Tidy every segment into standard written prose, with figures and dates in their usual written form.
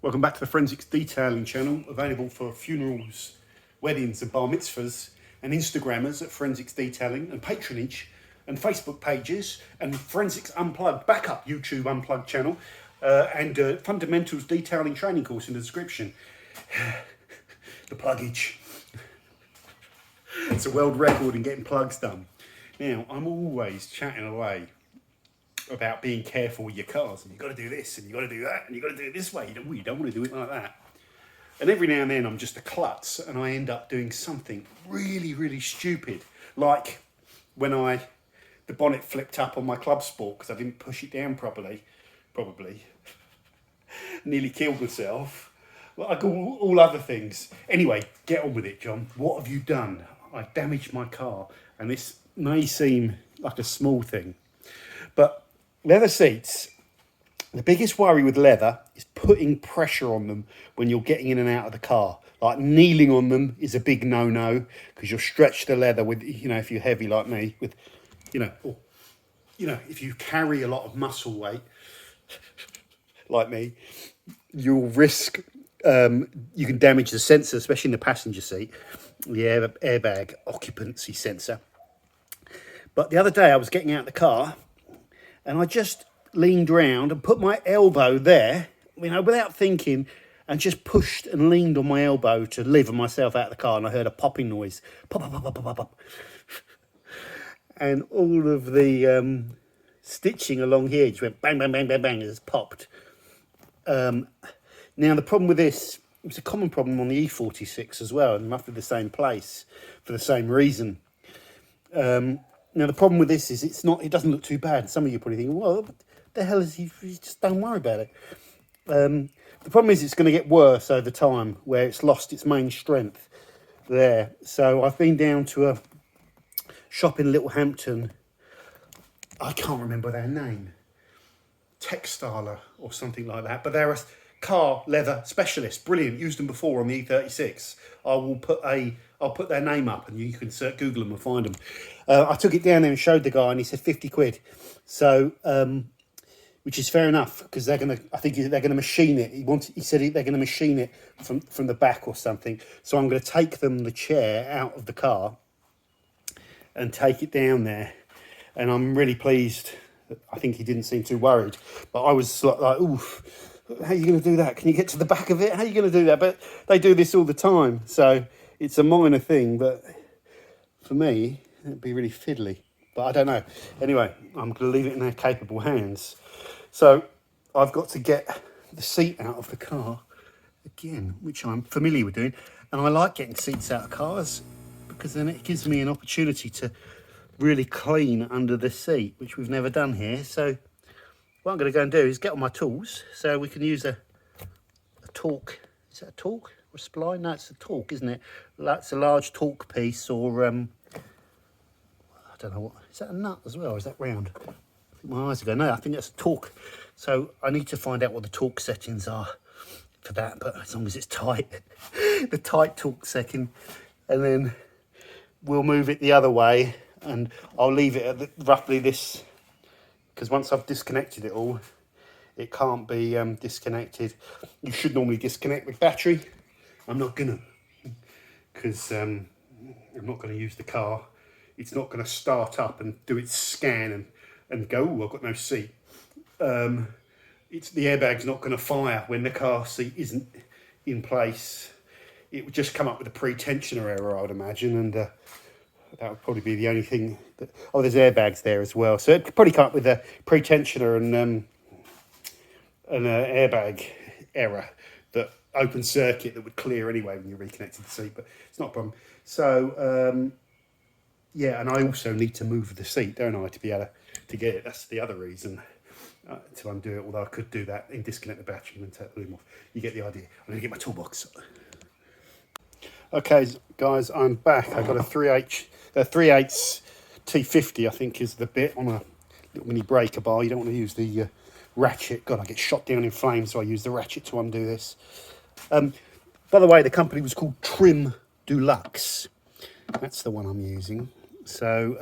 Welcome back to the Forensics Detailing channel, available for funerals, weddings and bar mitzvahs, and Instagrammers at Forensics Detailing, and patronage, and Facebook pages, and Forensics Unplugged backup YouTube Unplugged channel, and Fundamentals Detailing training course in the description. The pluggage. It's a world record in getting plugs done. Now, I'm always chatting away about being careful with your cars, and you've got to do this and you've got to do that and you've got to do it this way. You don't want to do it like that. And every now and then I'm just a klutz and I end up doing something really, really stupid, like when the bonnet flipped up on my Club Sport because I didn't push it down properly, probably nearly killed myself. Like all other things. Anyway, get on with it, John. What have you done? I damaged my car, and this may seem like a small thing, but leather seats, the biggest worry with leather is putting pressure on them when you're getting in and out of the car. Like kneeling on them is a big no-no because you'll stretch the leather with, if you're heavy like me, with, or, if you carry a lot of muscle weight like me, you'll risk, you can damage the sensor, especially in the passenger seat, the airbag occupancy sensor. But the other day I was getting out of the car, and I just leaned round and put my elbow there, without thinking, and just pushed and leaned on my elbow to lever myself out of the car, and I heard a popping noise. Pop, pop, pop, pop, pop, pop. And all of the stitching along here just went bang, bang, bang, bang, bang, as popped. Now, the problem with this, it's a common problem on the E46 as well, and roughly the same place for the same reason. Now, the problem with this is it doesn't look too bad. Some of you are probably thinking, well, what the hell is he? Just don't worry about it. The problem is it's going to get worse over time, where it's lost its main strength there. So I've been down to a shop in Littlehampton. I can't remember their name. Textiler or something like that. But they're a car leather specialist. Brilliant. Used them before on the E36. I'll put their name up and you can Google them and find them. I took it down there and showed the guy, and he said 50 quid. So, which is fair enough, because I think they're gonna machine it. He said they're gonna machine it from the back or something. So I'm gonna take the chair out of the car and take it down there. And I'm really pleased. I think he didn't seem too worried, but I was like, oof, how are you going to do that? Can you get to the back of it? How are you going to do that? But they do this all the time. So it's a minor thing, but for me, it'd be really fiddly. But I don't know. Anyway, I'm going to leave it in their capable hands. So I've got to get the seat out of the car again, which I'm familiar with doing. And I like getting seats out of cars because then it gives me an opportunity to really clean under the seat, which we've never done here. So what I'm going to go and do is get on my tools so we can use a torque. Is that a torque or a spline? No, it's a torque, isn't it? That's a large torque piece, or I don't know what. Is that a nut as well, or is that round? I think my eyes are going, no, I think that's a torque. So I need to find out what the torque settings are for that, but as long as it's tight, the tight torque setting, and then we'll move it the other way, and I'll leave it at roughly this, because once I've disconnected it all, it can't be disconnected. You should normally disconnect the battery. I'm not gonna, because I'm not gonna use the car. It's not gonna start up and do its scan and go, oh, I've got no seat. The airbag's not gonna fire when the car seat isn't in place. It would just come up with a pre-tensioner error, I would imagine, and that would probably be the only thing. There's airbags there as well, so it'd probably come up with a pre-tensioner and an airbag error, that open circuit that would clear anyway when you reconnected the seat, but it's not a problem. So yeah, and I also need to move the seat, don't I, to be able to get it. That's the other reason to undo it, although I could do that and disconnect the battery and take the loom off. You get the idea. I'm going to get my toolbox. Okay, guys, I'm back. I've got a 3/8 T50, I think, is the bit on a little mini breaker bar. You don't want to use the ratchet. God, I get shot down in flames, so I use the ratchet to undo this. By the way, the company was called Trim Deluxe. That's the one I'm using. So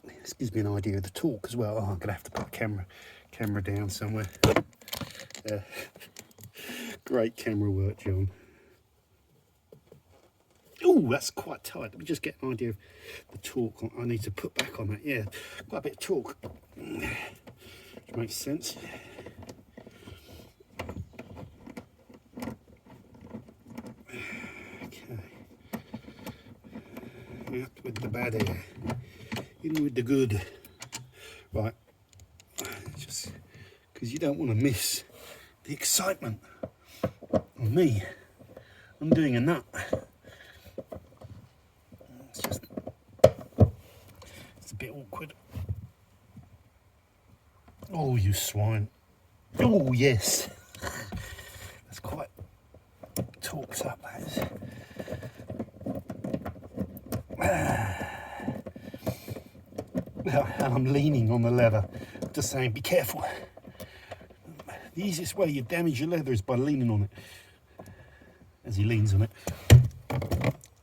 this gives me an idea of the torque as well. Oh, I'm going to have to put the camera down somewhere. Great camera work, John. Oh, that's quite tight. Let me just get an idea of the torque I need to put back on that. Yeah, quite a bit of torque. Which makes sense. Okay. Out with the bad air. In with the good. Right. Just because you don't want to miss the excitement of me. I'm doing a nut. It's a bit awkward. Oh, you swine. Oh, yes. That's quite torqued up, that is. And I'm leaning on the leather. Just saying, be careful. The easiest way you damage your leather is by leaning on it. As he leans on it.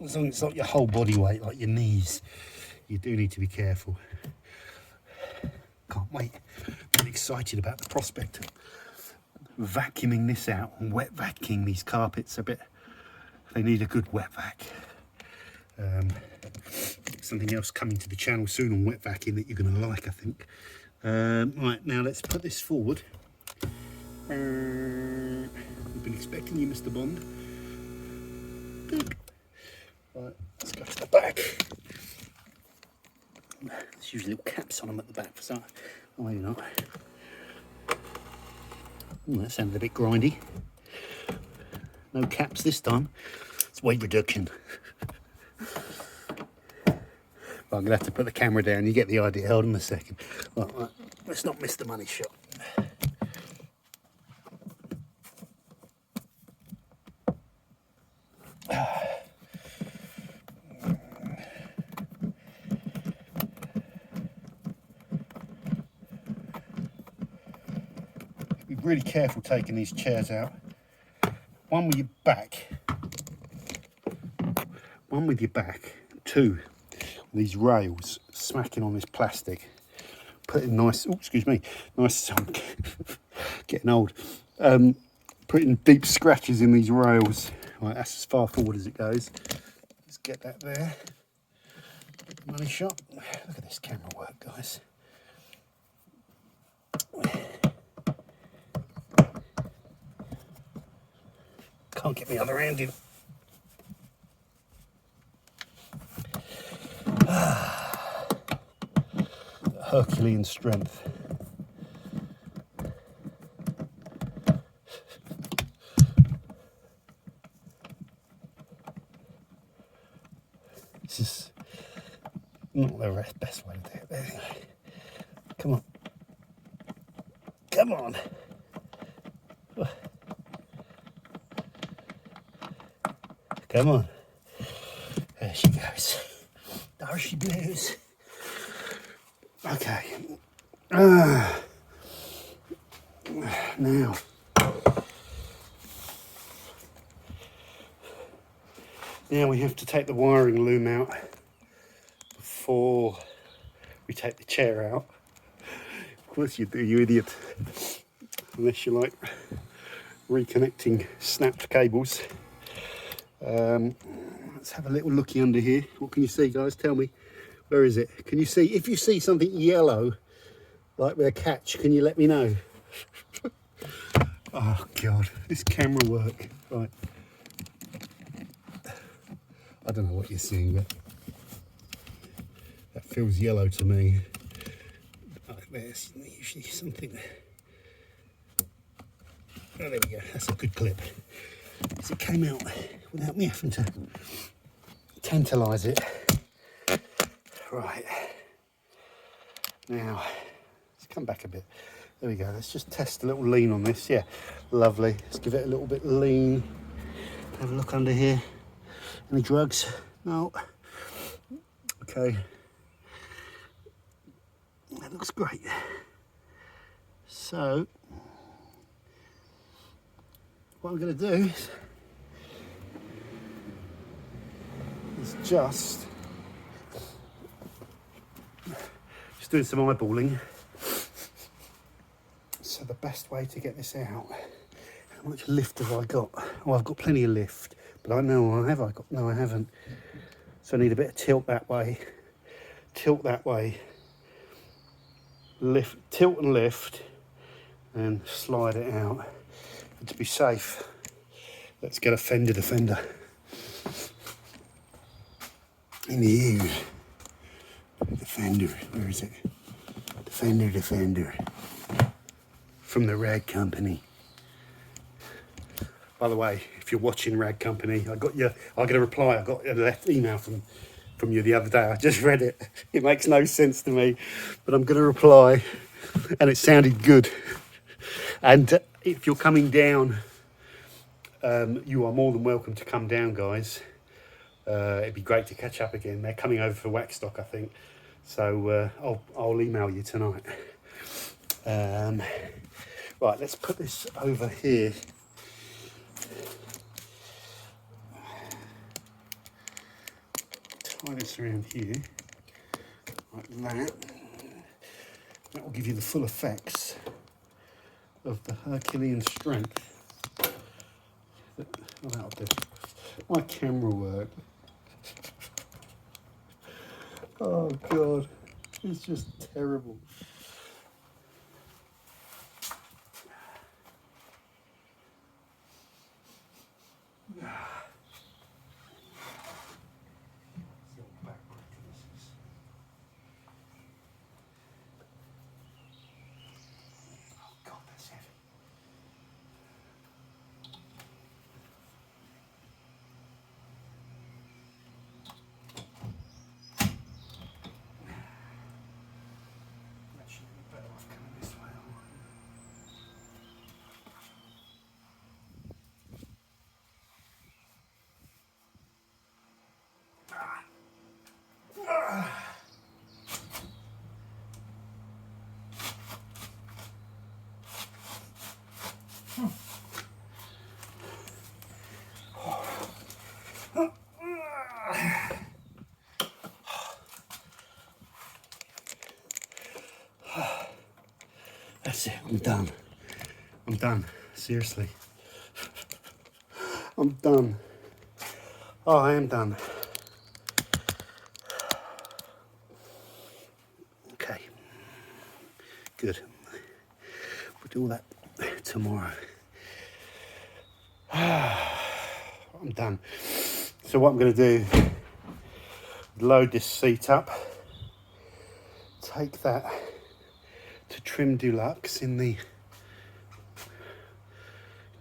As long as it's not your whole body weight, like your knees, you do need to be careful. Can't wait. I'm excited about the prospect of vacuuming this out and wet vacuuming these carpets a bit. They need a good wet vac. Something else coming to the channel soon on wet vacuum that you're going to like, I think. Right, now let's put this forward. We've been expecting you, Mr. Bond. Right, let's go to the back. There's usually little caps on them at the back for some. Oh, maybe not. Ooh, that sounded a bit grindy. No caps this time. It's weight reduction. Well, I'm going to have to put the camera down. You get the idea. Hold on a second. Right, let's not miss the money shot. Be really careful taking these chairs out. One with your back. One with your back. Two, these rails smacking on this plastic. Putting nice, oh, excuse me, nice, I'm getting old. Putting deep scratches in these rails. Right, that's as far forward as it goes. Let's get that there. Money shot. Look at this camera work, guys. Can't get the other hand in. Herculean strength. This is not the best way to do it, but anyway. Come on. Come on. Come on. There she goes. There she blows. Okay. Now. Now we have to take the wiring loom out before we take the chair out. Of course you do, you idiot. Unless you like reconnecting snapped cables. Let's have a little looky under here. What can you see, guys? Tell me. Where is it? Can you see? If you see something yellow, like with a catch, can you let me know? Oh, God. This camera work. Right. I don't know what you're seeing, but that feels yellow to me. There's usually something. Oh, there we go. That's a good clip. So it came out without me having to tantalise it. Right. Now, let's come back a bit. There we go. Let's just test a little lean on this. Yeah, lovely. Let's give it a little bit lean. Have a look under here. Any drugs? No. Okay. That looks great. So, what I'm going to do is just doing some eyeballing. So the best way to get this out How much lift have I got? Oh, I've got plenty of lift, but I know I have. I got no, I haven't. So I need a bit of tilt that way, lift, tilt and lift, and slide it out. And to be safe, let's get a fender defender in the use. Defender, where is it? Defender. From the Rag Company. By the way, if you're watching Rag Company, I got a reply. I got a email from you the other day. I just read it. It makes no sense to me, but I'm going to reply, and it sounded good. And if you're coming down, you are more than welcome to come down, guys. It'd be great to catch up again. They're coming over for Waxstock, I think. So I'll email you tonight. Right, let's put this over here. Tie this around here, like that. That will give you the full effects of the Herculean strength. Oh, that'll do. My camera work. Oh God, it's just terrible. That's it, I'm done. I'm done, seriously. I'm done. Oh, I am done. Okay, good. We'll do all that tomorrow. I'm done. So what I'm going to do, load this seat up, take that to Trim Deluxe in the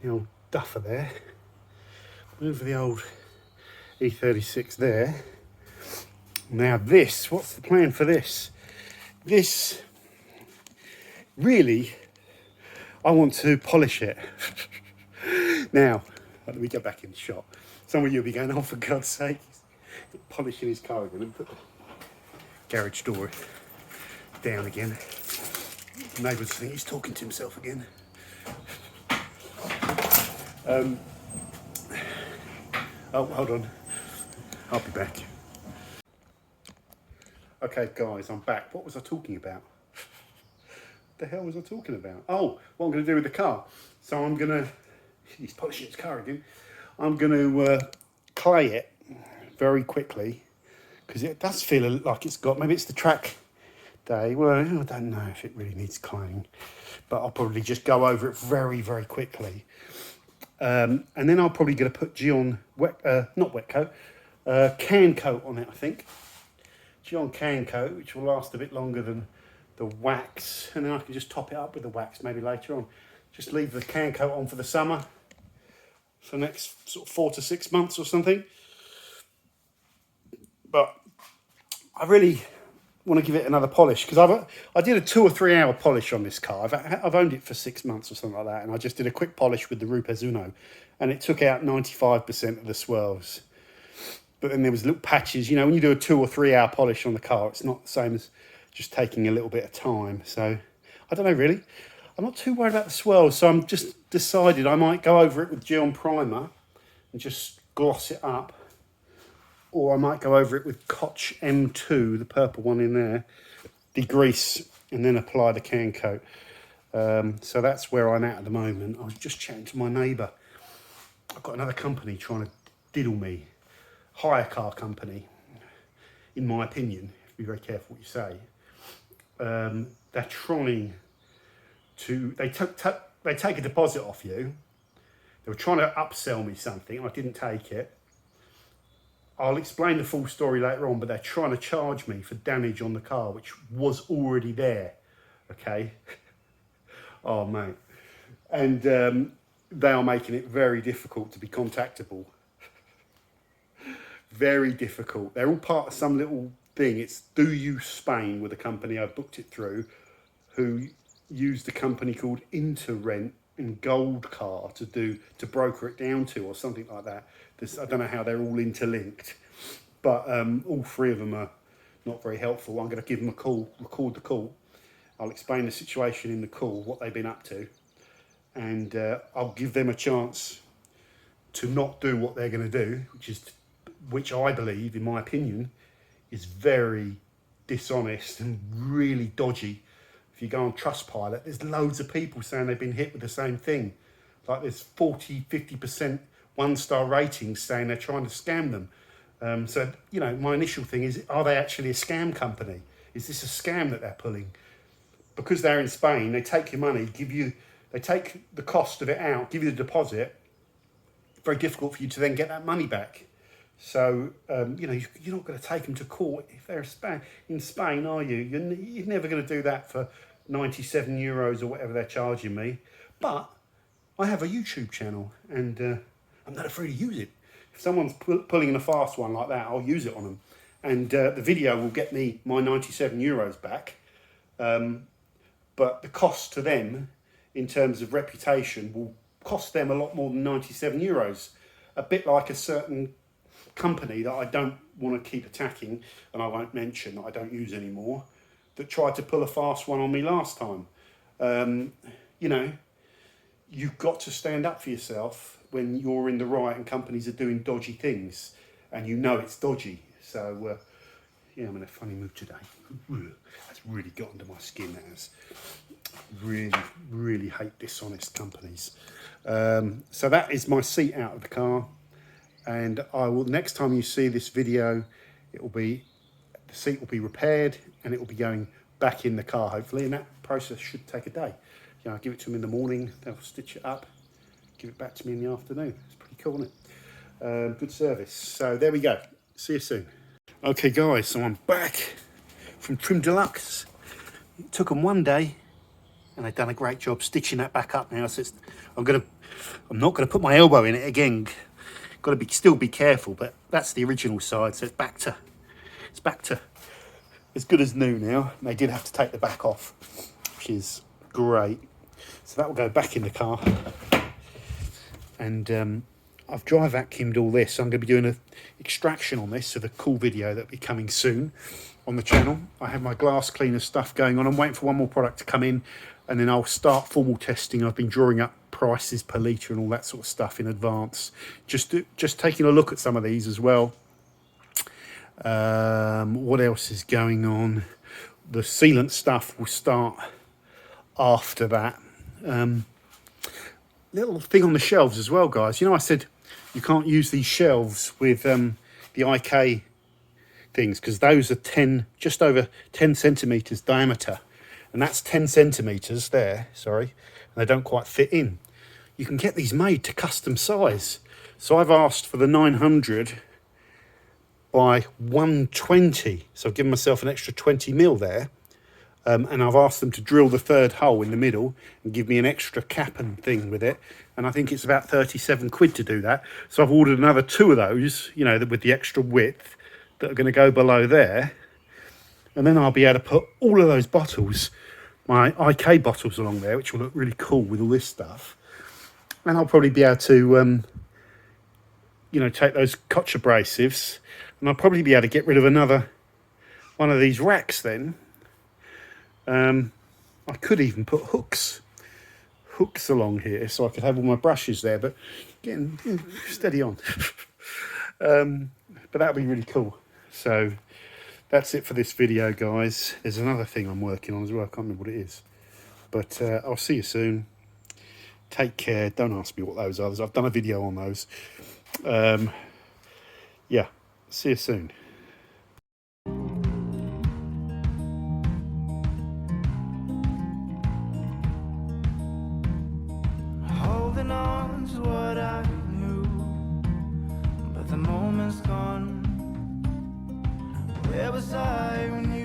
old duffer there, move the old E36 there. Now this, what's the plan for this? This, really, I want to polish it. Now, let me get back in the shot. Some of you will be going, oh, for God's sake, he's polishing his car again. And put the garage door down again. Neighbours think he's talking to himself again. Oh, hold on. I'll be back. Okay, guys, I'm back. What was I talking about? What the hell was I talking about? Oh, what I'm going to do with the car. So I'm going to... He's polishing his car again. I'm going to clay it very quickly because it does feel like it's got... Maybe it's the track day. Well, I don't know if it really needs claying, but I'll probably just go over it very, very quickly. And then I'm probably going to put Geon can coat on it, I think. Geon can coat, which will last a bit longer than the wax. And then I can just top it up with the wax maybe later on. Just leave the can coat on for the summer, for the next sort of 4 to 6 months or something. But I really want to give it another polish because I did a 2 or 3 hour polish on this car. I've owned it for 6 months or something like that, and I just did a quick polish with the Rupes Uno, and it took out 95% of the swirls. But then there was little patches. You know, when you do a 2 or 3 hour polish on the car, it's not the same as just taking a little bit of time. So I don't know really. I'm not too worried about the swirls, so I'm just decided I might go over it with Geon Primer and just gloss it up. Or I might go over it with Koch M2, the purple one in there, degrease, and then apply the can coat. So that's where I'm at the moment. I was just chatting to my neighbour. I've got another company trying to diddle me. Hire car company, in my opinion. Be very careful what you say. They're trying to, they take a deposit off you. They were trying to upsell me something and I didn't take it. I'll explain the full story later on, but they're trying to charge me for damage on the car, which was already there. Okay. Oh, mate. And they are making it very difficult to be contactable. Very difficult. They're all part of some little thing. It's Do You Spain with a company I booked it through, who used a company called Interrent and Gold Car to broker it down to, or something like that. I don't know how they're all interlinked, but all three of them are not very helpful. I'm going to give them a call, record the call. I'll explain the situation in the call, what they've been up to, and I'll give them a chance to not do what they're going to do, which I believe, in my opinion, is very dishonest and really dodgy. If you go on Trustpilot, there's loads of people saying they've been hit with the same thing. Like there's 40, 50% one-star ratings saying they're trying to scam them. So, you know, my initial thing is, are they actually a scam company? Is this a scam that they're pulling? Because they're in Spain, they take your money, they take the cost of it out, give you the deposit. Very difficult for you to then get that money back. So, you know, you're not going to take them to court if they're in Spain, are you? You're never going to do that for 97 euros or whatever they're charging me. But I have a YouTube channel and I'm not afraid to use it. If someone's pulling in a fast one like that, I'll use it on them. And the video will get me my 97 euros back. But the cost to them in terms of reputation will cost them a lot more than 97 euros. A bit like a certain company that I don't want to keep attacking, and I won't mention, that I don't use anymore, that tried to pull a fast one on me last time. You know, you've got to stand up for yourself when you're in the right and companies are doing dodgy things and you know it's dodgy. So yeah, I'm in a funny mood today. That's really got under my skin, that has. Really hate dishonest companies. So that is my seat out of the car, and I will, next time you see this video, the seat will be repaired and it will be going back in the car hopefully, and that process should take a day. You know, I give it to them in the morning, they'll stitch it up, give it back to me in the afternoon. It's pretty cool, isn't it? Good service. So there we go. See you soon. Okay guys, so I'm back from Trim Deluxe. It took them one day and they've done a great job stitching that back up now. So I'm not gonna put my elbow in it again. Got to still be careful, but that's the original side, so it's back to as good as new now. And they did have to take the back off, which is great. So that will go back in the car. And I've dry vacuumed all this. So I'm going to be doing an extraction on this, so the cool video that'll be coming soon on the channel. I have my glass cleaner stuff going on. I'm waiting for one more product to come in, and then I'll start formal testing. I've been drawing up prices per litre and all that sort of stuff in advance. Just taking a look at some of these as well. What else is going on? The sealant stuff will start after that. Little thing on the shelves as well, guys. You know, I said you can't use these shelves with the IK things because those are just over 10 centimetres diameter. And that's 10 centimetres there, sorry, and they don't quite fit in. You can get these made to custom size. So I've asked for the 900 by 120. So I've given myself an extra 20 mil there. And I've asked them to drill the third hole in the middle and give me an extra cap and thing with it. And I think it's about 37 quid to do that. So I've ordered another 2 of those, you know, with the extra width that are going to go below there. And then I'll be able to put all of those bottles, my IK bottles along there, which will look really cool with all this stuff. And I'll probably be able to, you know, take those Koch abrasives, and I'll probably be able to get rid of another one of these racks then. I could even put hooks along here so I could have all my brushes there, but getting steady on. But that'll be really cool. So that's it for this video, guys. There's another thing I'm working on as well. I can't remember what it is, But I'll see you soon. Take care. Don't ask me what those are. I've done a video on those. Yeah, see you soon. Holding on to what I knew, but the moment's gone. Where was I when you